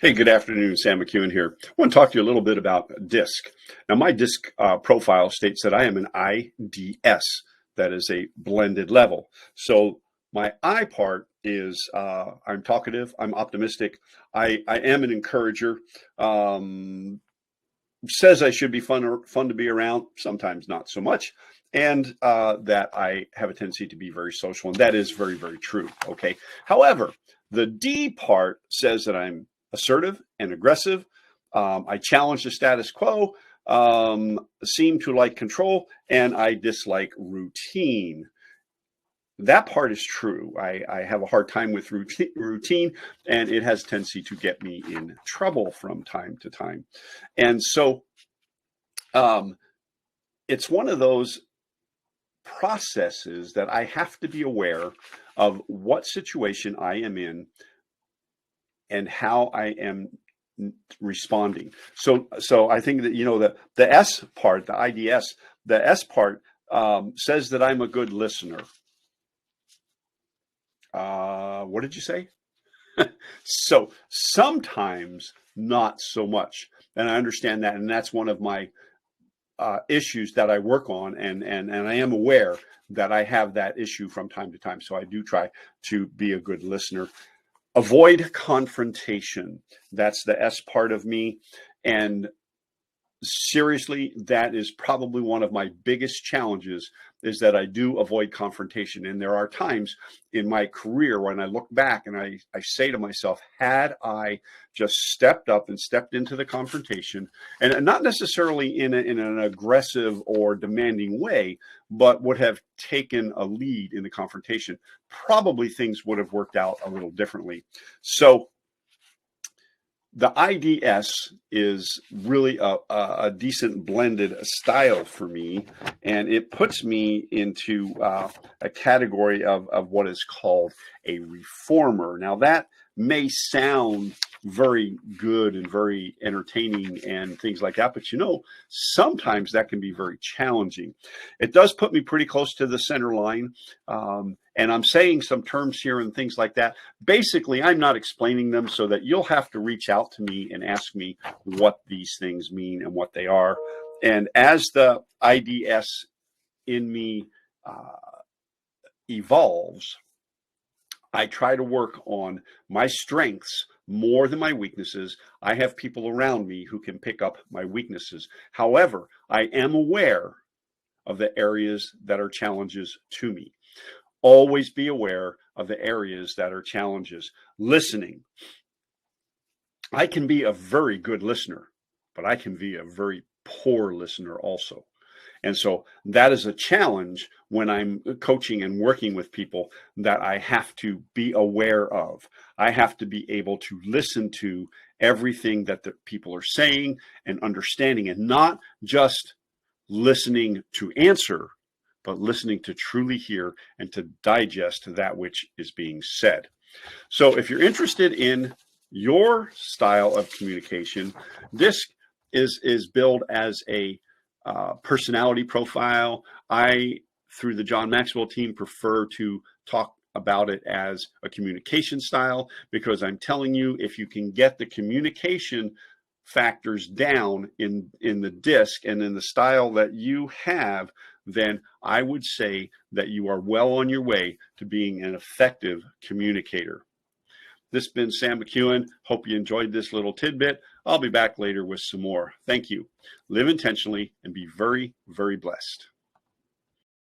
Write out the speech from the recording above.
Hey, good afternoon. Sam McKeown here. I want to talk to you a little bit about DiSC. Now, my DiSC profile states that I am an IDS. That is a blended level. So my I part is I'm talkative, I'm optimistic, I am an encourager, says I should be fun to be around, sometimes not so much, and that I have a tendency to be very social, and that is very, very true. Okay. However, the D part says that I'm assertive and aggressive. I challenge the status quo, seem to like control, and I dislike routine. That part is true. I have a hard time with routine, and it has a tendency to get me in trouble from time to time. And so it's one of those processes that I have to be aware of what situation I am in and how I am responding. So I think that, the S part, the IDS, the S part says that I'm a good listener. What did you say? So sometimes not so much. And I understand that. And that's one of my issues that I work on. And I am aware that I have that issue from time to time. So I do try to be a good listener. Avoid confrontation. That's the S part of me. And seriously, that is probably one of my biggest challenges, is that I do avoid confrontation. And there are times in my career when I look back and I say to myself, had I just stepped up and stepped into the confrontation, and not necessarily in an aggressive or demanding way, but would have taken a lead in the confrontation, probably things would have worked out a little differently. So the IDS is really a decent blended style for me, and it puts me into a category of what is called a reformer. Now, that may sound very good and very entertaining and things like that, but sometimes that can be very challenging. It does put me pretty close to the center line. And I'm saying some terms here and things like that. Basically, I'm not explaining them, so that you'll have to reach out to me and ask me what these things mean and what they are. And as the IDS in me evolves, I try to work on my strengths more than my weaknesses. I have people around me who can pick up my weaknesses. However, I am aware of the areas that are challenges to me. Always be aware of the areas that are challenges. Listening. I can be a very good listener, but I can be a very poor listener also. And so that is a challenge when I'm coaching and working with people that I have to be aware of. I have to be able to listen to everything that the people are saying and understanding, and not just listening to answer, but listening to truly hear and to digest that which is being said. So if you're interested in your style of communication, this is billed as a personality profile. I, through the John Maxwell team, prefer to talk about it as a communication style, because I'm telling you, if you can get the communication factors down in the DiSC and in the style that you have, then I would say that you are well on your way to being an effective communicator. This has been Sam McKeown. Hope you enjoyed this little tidbit. I'll be back later with some more. Thank you. Live intentionally and be very, very blessed.